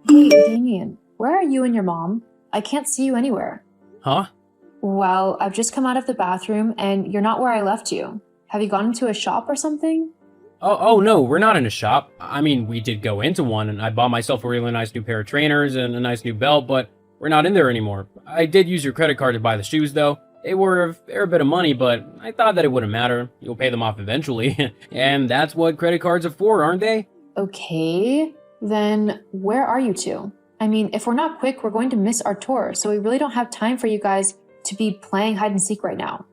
Hey, Damien, where are you and your mom? I can't see you anywhere. Huh? Well, I've just come out of the bathroom and you're not where I left you. Have you gone into a shop or something? Oh no, we're not in a shop. I mean, we did go into one, and I bought myself a really nice new pair of trainers and a nice new belt, but we're not in there anymore. I did use your credit card to buy the shoes, though. They were a fair bit of money, but I thought that it wouldn't matter. You'll pay them off eventually. And that's what credit cards are for, aren't they? Okay, then where are you two? I mean, if we're not quick, we're going to miss our tour, so we really don't have time for you guys to be playing hide and seek right now.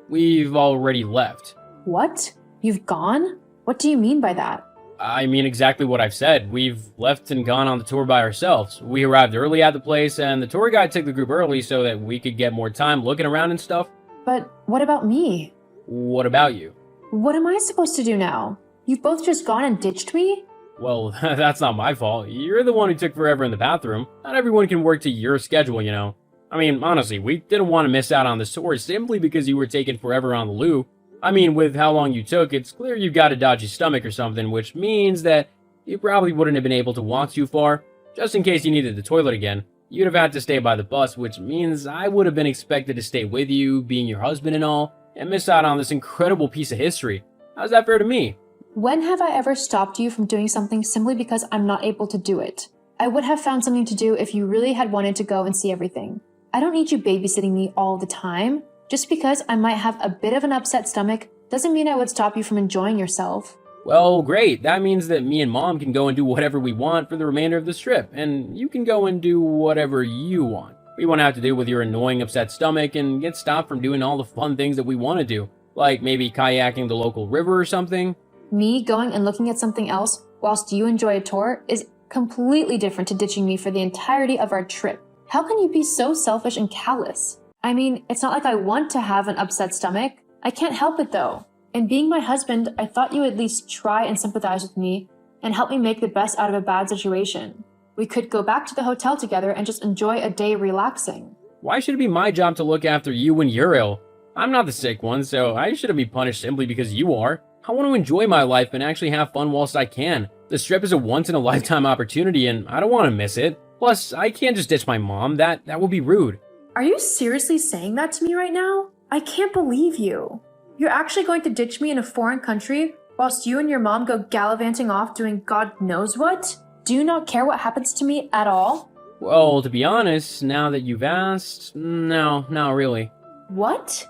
We've already left. What? You've gone? What do you mean by that? I mean exactly what I've said. We've left and gone on the tour by ourselves. We arrived early at the place, and the tour guide took the group early so that we could get more time looking around and stuff. But what about me? What about you? What am I supposed to do now? You've both just gone and ditched me? Well, that's not my fault. You're the one who took forever in the bathroom. Not everyone can work to your schedule, you know. I mean, honestly, we didn't want to miss out on the tour simply because you were taking forever on the loo. I mean, with how long you took, it's clear you've got a dodgy stomach or something, which means that you probably wouldn't have been able to walk too far. Just in case you needed the toilet again, you'd have had to stay by the bus, which means I would have been expected to stay with you, being your husband and all, and miss out on this incredible piece of history. How's that fair to me? When have I ever stopped you from doing something simply because I'm not able to do it? I would have found something to do if you really had wanted to go and see everything. I don't need you babysitting me all the time. Just because I might have a bit of an upset stomach doesn't mean I would stop you from enjoying yourself. Well, great. That means that me and Mom can go and do whatever we want for the remainder of this trip, and you can go and do whatever you want. We won't have to deal with your annoying upset stomach and get stopped from doing all the fun things that we want to do, like maybe kayaking the local river or something. Me going and looking at something else whilst you enjoy a tour is completely different to ditching me for the entirety of our trip. How can you be so selfish and callous? I mean, it's not like I want to have an upset stomach. I can't help it though. And being my husband, I thought you would at least try and sympathize with me and help me make the best out of a bad situation. We could go back to the hotel together and just enjoy a day relaxing. Why should it be my job to look after you when you're ill? I'm not the sick one, so I shouldn't be punished simply because you are. I want to enjoy my life and actually have fun whilst I can. This trip is a once-in-a-lifetime opportunity and I don't want to miss it. Plus, I can't just ditch my mom. That would be rude. Are you seriously saying that to me right now? I can't believe you. You're actually going to ditch me in a foreign country whilst you and your mom go gallivanting off doing God knows what? Do you not care what happens to me at all? Well, to be honest, now that you've asked, no, not really. What?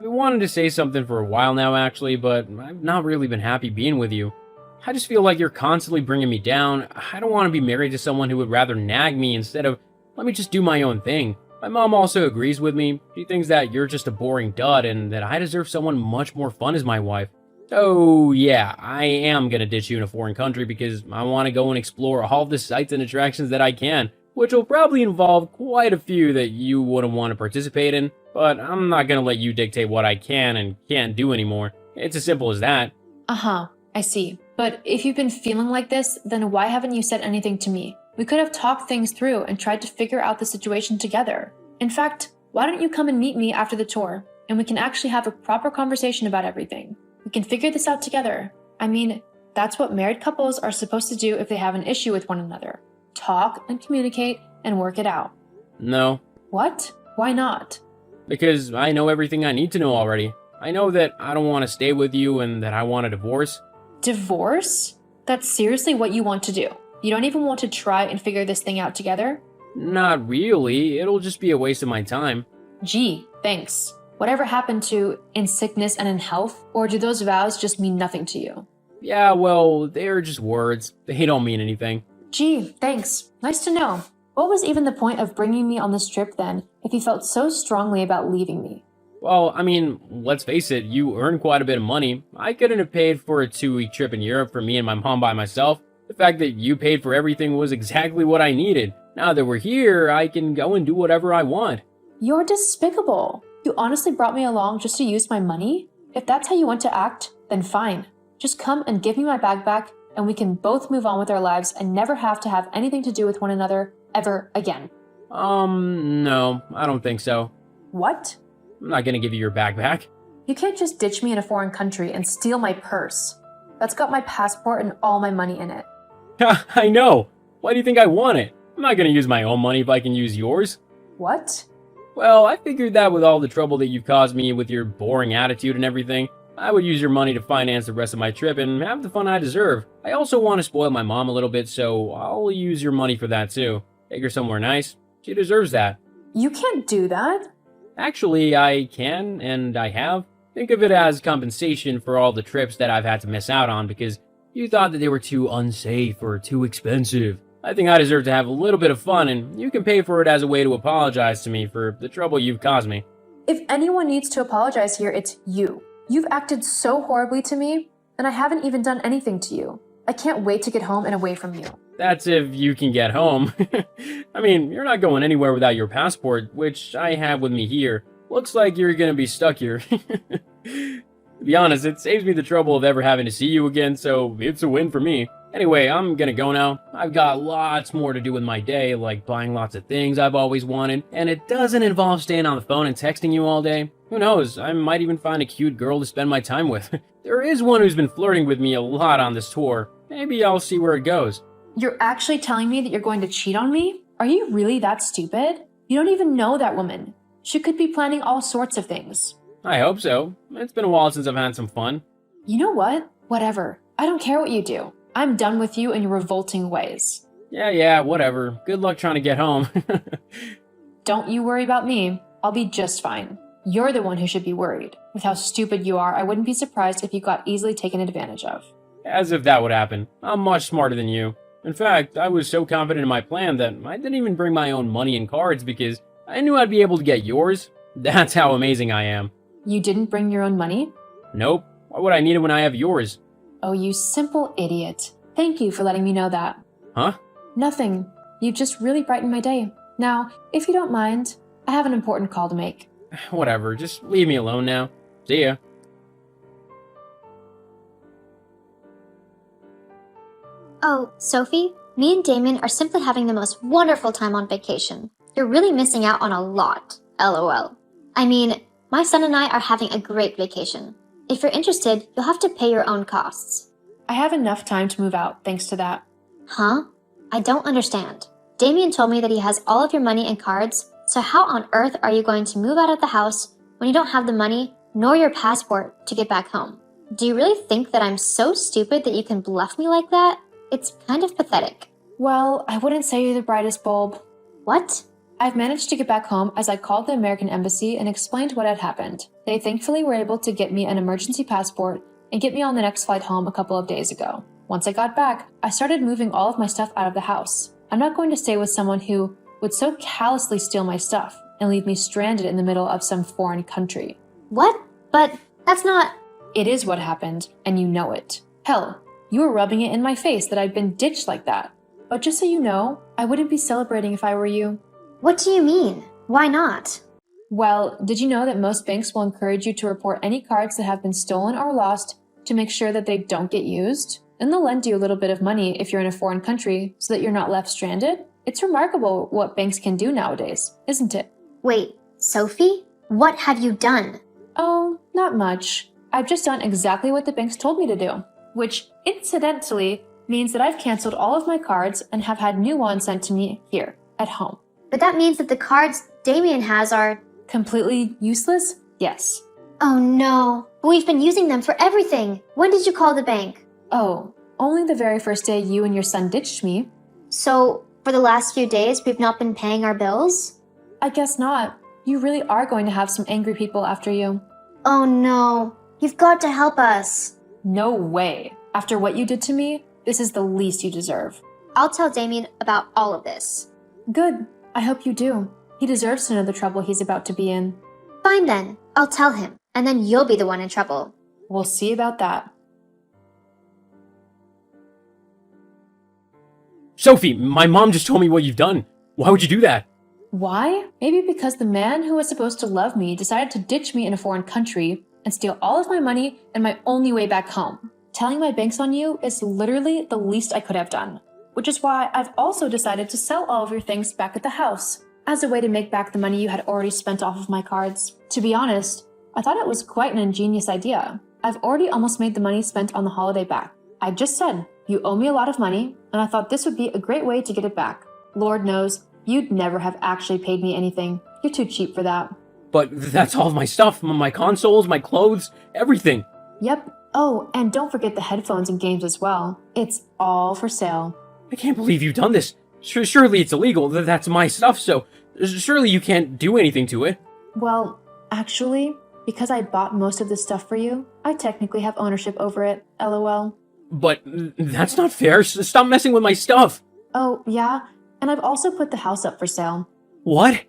I wanted to say something for a while now, actually, but I've not really been happy being with you. I just feel like you're constantly bringing me down. I don't want to be married to someone who would rather nag me instead of let me just do my own thing. My mom also agrees with me. She thinks that you're just a boring dud and that I deserve someone much more fun as my wife. So yeah, I am gonna ditch you in a foreign country because I want to go and explore all the sights and attractions that I can, which will probably involve quite a few that you wouldn't want to participate in, but I'm not gonna let you dictate what I can and can't do anymore. It's as simple as that. Uh-huh, I see. But if you've been feeling like this, then why haven't you said anything to me? We could have talked things through and tried to figure out the situation together. In fact, why don't you come and meet me after the tour, and we can actually have a proper conversation about everything. We can figure this out together. I mean, that's what married couples are supposed to do if they have an issue with one another. Talk and communicate and work it out. No, What? Why not? because I know everything I need to know already. I know that I don't want to stay with you and that I want a divorce. Divorce? That's seriously what you want to do. You don't even want to try and figure this thing out together? Not really, it'll just be a waste of my time. Gee, thanks. Whatever happened to in sickness and in health? Or do those vows just mean nothing to you? Yeah, well, they're just words. They don't mean anything. Gee, thanks. Nice to know. What was even the point of bringing me on this trip then, if you felt so strongly about leaving me? Well, I mean, let's face it, you earn quite a bit of money. I couldn't have paid for a 2-week trip in Europe for me and my mom by myself. The fact that you paid for everything was exactly what I needed. Now that we're here, I can go and do whatever I want. You're despicable. You honestly brought me along just to use my money? If that's how you want to act, then fine. Just come and give me my bag back, and we can both move on with our lives and never have to have anything to do with one another ever again. No, I don't think so. What? I'm not gonna give you your bag back. You can't just ditch me in a foreign country and steal my purse. That's got my passport and all my money in it. I know. Why do you think I want it? I'm I'm not gonna use my own money if I can use yours. What? Well, I figured that with all the trouble that you've caused me with your boring attitude and everything, I would use your money to finance the rest of my trip and have the fun I deserve. I also want to spoil my mom a little bit, so I'll use your money for that too. Take her somewhere nice. She deserves that. You can't do that. Actually, I can, and I have. Think of it as compensation for all the trips that I've had to miss out on because you thought that they were too unsafe or too expensive. I think I deserve to have a little bit of fun, and you can pay for it as a way to apologize to me for the trouble you've caused me. If anyone needs to apologize here, it's you. You've acted so horribly to me, and I haven't even done anything to you. I can't wait to get home and away from you. That's if you can get home. I mean, you're not going anywhere without your passport, which I have with me here. Looks like you're gonna be stuck here. To be honest, it saves me the trouble of ever having to see you again, so it's a win for me. Anyway, I'm gonna go now. I've got lots more to do with my day, like buying lots of things I've always wanted, and it doesn't involve staying on the phone and texting you all day. Who knows, I might even find a cute girl to spend my time with. There is one who's been flirting with me a lot on this tour. Maybe I'll see where it goes. You're actually telling me that you're going to cheat on me? Are you really that stupid? You don't even know that woman. She could be planning all sorts of things. I hope so. It's been a while since I've had some fun. You know what? Whatever. I don't care what you do. I'm done with you and your revolting ways. Yeah, whatever. Good luck trying to get home. Don't you worry about me. I'll be just fine. You're the one who should be worried. With how stupid you are, I wouldn't be surprised if you got easily taken advantage of. As if that would happen. I'm much smarter than you. In fact, I was so confident in my plan that I didn't even bring my own money and cards because I knew I'd be able to get yours. That's how amazing I am. You didn't bring your own money? Nope. Why would I need it when I have yours? Oh, you simple idiot. Thank you for letting me know that. Huh? Nothing. You just really brightened my day. Now, if you don't mind, I have an important call to make. Whatever, just leave me alone now. See ya. Oh, Sophie, me and Damon are simply having the most wonderful time on vacation. You're really missing out on a lot, LOL. I mean, my son and I are having a great vacation. If you're interested, you'll have to pay your own costs. I have enough time to move out thanks to that. Huh? I don't understand. Damien told me that he has all of your money and cards, so how on earth are you going to move out of the house when you don't have the money nor your passport to get back home? Do you really think that I'm so stupid that you can bluff me like that? It's kind of pathetic. Well, I wouldn't say you're the brightest bulb. What? I've managed to get back home as I called the American embassy and explained what had happened. They thankfully were able to get me an emergency passport and get me on the next flight home a couple of days ago. Once I got back, I started moving all of my stuff out of the house. I'm not going to stay with someone who would so callously steal my stuff and leave me stranded in the middle of some foreign country. What? But that's not... It is what happened, and you know it. Hell, you were rubbing it in my face that I'd been ditched like that. But just so you know, I wouldn't be celebrating if I were you. What do you mean? Why not? Well, did you know that most banks will encourage you to report any cards that have been stolen or lost to make sure that they don't get used? And they'll lend you a little bit of money if you're in a foreign country so that you're not left stranded? It's remarkable what banks can do nowadays, isn't it? Wait, Sophie? What have you done? Oh, not much. I've just done exactly what the banks told me to do, which incidentally means that I've canceled all of my cards and have had new ones sent to me here at home. But that means that the cards Damien has are... Completely useless? Yes. Oh no, but we've been using them for everything. When did you call the bank? Oh, only the very first day you and your son ditched me. So, for the last few days, we've not been paying our bills? I guess not. You really are going to have some angry people after you. Oh no, you've got to help us. No way. After what you did to me, this is the least you deserve. I'll tell Damien about all of this. Good. I hope you do. He deserves to know the trouble he's about to be in. Fine then, I'll tell him, and then you'll be the one in trouble. We'll see about that. Sophie, my mom just told me what you've done. Why would you do that? Why? Maybe because the man who was supposed to love me decided to ditch me in a foreign country and steal all of my money and my only way back home. Telling my banks on you is literally the least I could have done, which is why I've also decided to sell all of your things back at the house as a way to make back the money you had already spent off of my cards. To be honest, I thought it was quite an ingenious idea. I've already almost made the money spent on the holiday back. I just said, you owe me a lot of money, and I thought this would be a great way to get it back. Lord knows, you'd never have actually paid me anything. You're too cheap for that. But that's all of my stuff, my consoles, my clothes, everything. Yep. Oh, and don't forget the headphones and games as well. It's all for sale. I can't believe you've done this. Surely it's illegal. That's my stuff, so surely you can't do anything to it. Well, actually, because I bought most of this stuff for you, I technically have ownership over it, lol. But that's not fair. Stop messing with my stuff. Oh, yeah? And I've also put the house up for sale. What?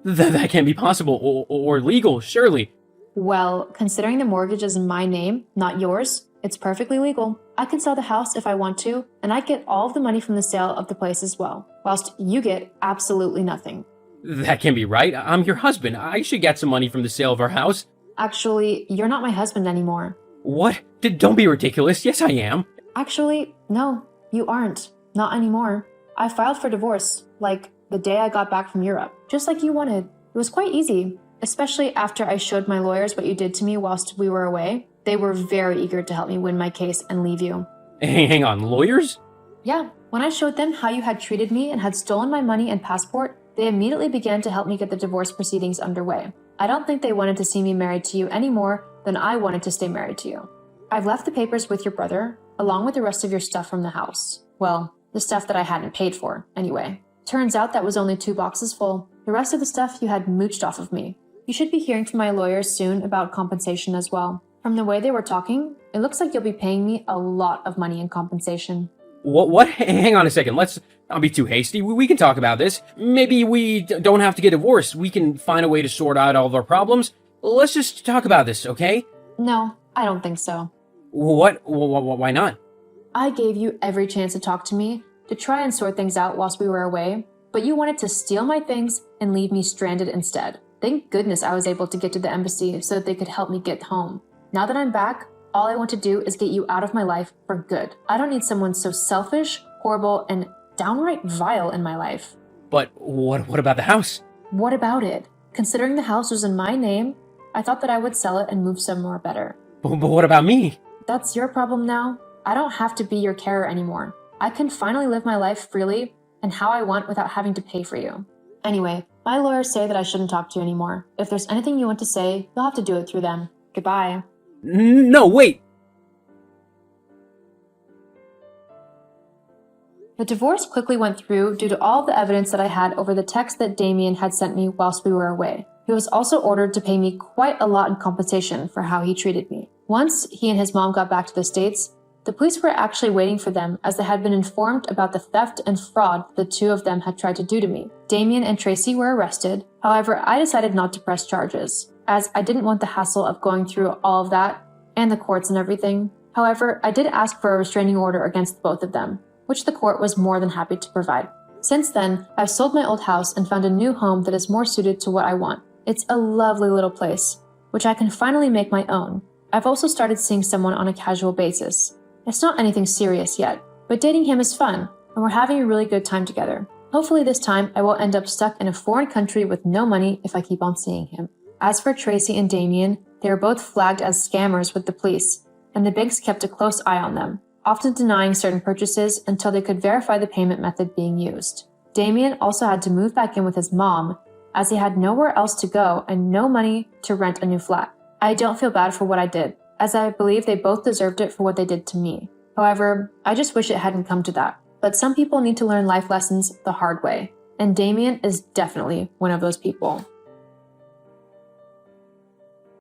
That can't be possible or legal, surely. Well, considering the mortgage is in my name, not yours, it's perfectly legal. I can sell the house if I want to, and I get all of the money from the sale of the place as well, whilst you get absolutely nothing. That can't be right. I'm your husband. I should get some money from the sale of our house. Actually, you're not my husband anymore. What? Don't be ridiculous. Yes, I am. Actually, no, you aren't. Not anymore. I filed for divorce, like, the day I got back from Europe, just like you wanted. It was quite easy, especially after I showed my lawyers what you did to me whilst we were away. They were very eager to help me win my case and leave you. Hang on, lawyers? Yeah, when I showed them how you had treated me and had stolen my money and passport, they immediately began to help me get the divorce proceedings underway. I don't think they wanted to see me married to you any more than I wanted to stay married to you. I've left the papers with your brother, along with the rest of your stuff from the house. Well, the stuff that I hadn't paid for, anyway. Turns out that was only 2 boxes full. The rest of the stuff you had mooched off of me. You should be hearing from my lawyers soon about compensation as well. From the way they were talking, it looks like you'll be paying me a lot of money in compensation. What? Hang on a second. Let's not be too hasty. We can talk about this. Maybe we don't have to get divorced. We can find a way to sort out all of our problems. Let's just talk about this, okay? No, I don't think so. What? Why not? I gave you every chance to talk to me, to try and sort things out whilst we were away, but you wanted to steal my things and leave me stranded instead. Thank goodness I was able to get to the embassy so that they could help me get home. Now that I'm back, all I want to do is get you out of my life for good. I don't need someone so selfish, horrible, and downright vile in my life. But what about the house? What about it? Considering the house was in my name, I thought that I would sell it and move somewhere better. But what about me? That's your problem now. I don't have to be your carer anymore. I can finally live my life freely and how I want without having to pay for you. Anyway, my lawyers say that I shouldn't talk to you anymore. If there's anything you want to say, you'll have to do it through them. Goodbye. No, wait! The divorce quickly went through due to all the evidence that I had over the text that Damien had sent me whilst we were away. He was also ordered to pay me quite a lot in compensation for how he treated me. Once he and his mom got back to the States, the police were actually waiting for them as they had been informed about the theft and fraud the two of them had tried to do to me. Damien and Tracy were arrested. However, I decided not to press charges, as I didn't want the hassle of going through all of that and the courts and everything. However, I did ask for a restraining order against both of them, which the court was more than happy to provide. Since then, I've sold my old house and found a new home that is more suited to what I want. It's a lovely little place, which I can finally make my own. I've also started seeing someone on a casual basis. It's not anything serious yet, but dating him is fun, and we're having a really good time together. Hopefully this time I won't end up stuck in a foreign country with no money if I keep on seeing him. As for Tracy and Damien, they were both flagged as scammers with the police, and the banks kept a close eye on them, often denying certain purchases until they could verify the payment method being used. Damien also had to move back in with his mom, as he had nowhere else to go and no money to rent a new flat. I don't feel bad for what I did, as I believe they both deserved it for what they did to me. However, I just wish it hadn't come to that. But some people need to learn life lessons the hard way, and Damien is definitely one of those people.